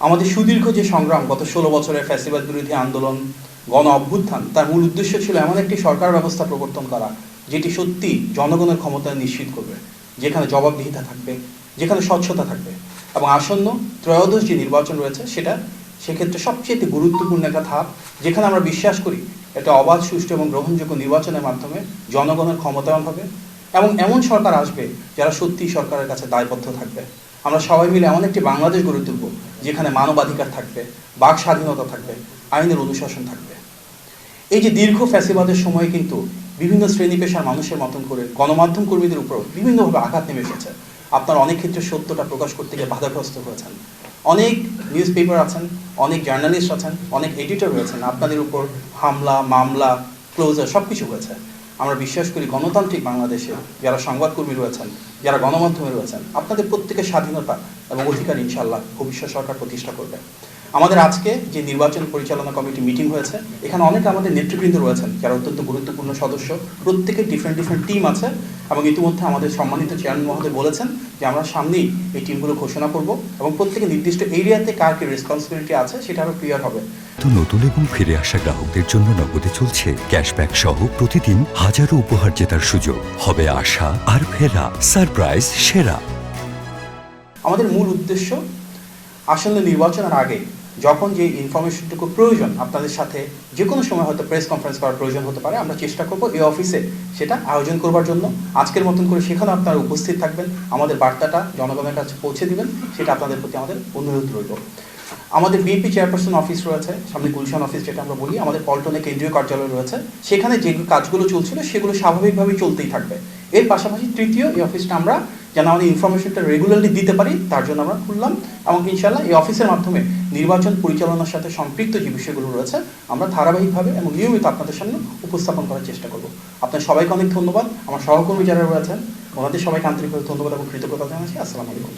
আমাদের সুদীর্ঘ যে সংগ্রাম গত ১৬ বছরের ফ্যাসিবাদ বিরোধী আন্দোলন, গণ অভ্যুত্থান, তার মূল উদ্দেশ্য ছিল এমন একটি সরকার ব্যবস্থা প্রবর্তন করা যেটি সত্যি জনগণের ক্ষমতা নিশ্চিত করবে, যেখানে জবাবদিহিতা থাকবে, যেখানে স্বচ্ছতা থাকবে এবং আসন্ন ত্রয়োদশ যে নির্বাচন রয়েছে সেটা সেক্ষেত্রে সবচেয়ে গুরুত্বপূর্ণ একটা ধাপ, যেখানে আমরা বিশ্বাস করি একটা অবাধ, সুষ্ঠু এবং গ্রহণযোগ্য নির্বাচনের মাধ্যমে জনগণের ক্ষমতায়ন হবে এবং এমন সরকার আসবে যারা সত্যিই সরকারের কাছে দায়বদ্ধ থাকবে। আমরা সবাই মিলে এমন একটি বাংলাদেশ গড়ে তুলব যেখানে মানবাধিকার থাকবে, বাক স্বাধীনতা থাকবে, আইনের অনুশাসন থাকবে। এই যে দীর্ঘ ফ্যাসিবাদের সময় কিন্তু বিভিন্ন শ্রেণী পেশার মানুষের মতন করে গণমাধ্যম কর্মীদের উপর বিভিন্নভাবে আঘাত নেমে এসেছে। আপনার অনেক ক্ষেত্রে সত্যটা প্রকাশ করতে গিয়ে বাধাগ্রস্ত হয়েছেন। অনেক নিউজ পেপার আছেন, অনেক জার্নালিস্ট আছেন, অনেক এডিটর রয়েছেন, আপনাদের উপর হামলা, মামলা, ক্লোজার সব কিছু হয়েছে। আমরা বিশ্বাস করি গণতান্ত্রিক বাংলাদেশে যারা সংবাদকর্মী রয়েছেন, যারা গণমাধ্যমে রয়েছেন, আপনাদের প্রত্যেকের স্বাধীনতা এবং অধিকার ইনশাআল্লাহ ভবিষ্যৎ সরকার প্রতিষ্ঠা করবে। আমাদের আজকে যে নির্বাচন পরিচালনা কমিটি মিটিং হয়েছে, এখানে অনেক আমাদের নেতৃবৃন্দ রয়েছেন যারা অত্যন্ত গুরুত্বপূর্ণ সদস্য, প্রত্যেকের ডিফারেন্ট টিম আছে এবং ইতিমধ্যে আমাদের সম্মানিত চেয়ারম্যান মহোদয় বলেছেন যে আমরা সামনেই এই টিমগুলো ঘোষণা করব এবং প্রত্যেকে নির্দিষ্ট এরিয়াতে কার কি রেসপন্সিবিলিটি আছে সেটা আরও ক্লিয়ার হবে। তো নতুন এবং ফিরে আসা গ্রাহকদের জন্য নগদে চলছে ক্যাশব্যাক সহ প্রতিদিন হাজারো উপহার জেতার সুযোগ। হবে আশা আর ফেরা, সারপ্রাইজ সেরা। আমাদের মূল উদ্দেশ্য আসন্ন নির্বাচনের আগে যখন যে ইনফরমেশনটুকু প্রয়োজন, আপনাদের সাথে যে কোনো সময় হয়তো প্রেস কনফারেন্স করার প্রয়োজন হতে পারে, আমরা চেষ্টা করব এই অফিসে সেটা আয়োজন করবার জন্য। আজকের মতন করে সেখানে আপনারা উপস্থিত থাকবেন, আমাদের বার্তাটা জনগণের কাছে পৌঁছে দিবেন, সেটা আপনাদের প্রতি আমাদের অনুরোধ রইল। আমাদের বিএনপি চেয়ারপারসন অফিস রয়েছে, সামনে গুলশান অফিস যেটা আমরা বলি, আমাদের পল্টনে কেন্দ্রীয় কার্যালয় রয়েছে, সেখানে যে কাজগুলো চলছিল সেগুলো স্বাভাবিকভাবেই চলতেই থাকবে। এর পাশাপাশি তৃতীয় এই অফিসটা আমরা যেন আমাদের ইনফরমেশনটা রেগুলারলি দিতে পারি তার জন্য আমরা খুললাম এবং ইনশাআল্লাহ এই অফিসের মাধ্যমে নির্বাচন পরিচালনার সাথে সম্পৃক্ত যে বিষয়গুলো রয়েছে আমরা ধারাবাহিকভাবে এবং নিয়মিত আপনাদের সামনে উপস্থাপন করার চেষ্টা করব। আপনার সবাইকে অনেক ধন্যবাদ। আমার সহকর্মী যারা রয়েছেন ওনাদের সবাইকে আন্তরিকভাবে ধন্যবাদ এবং কৃতজ্ঞতা জানাচ্ছি। আসসালামু আলাইকুম।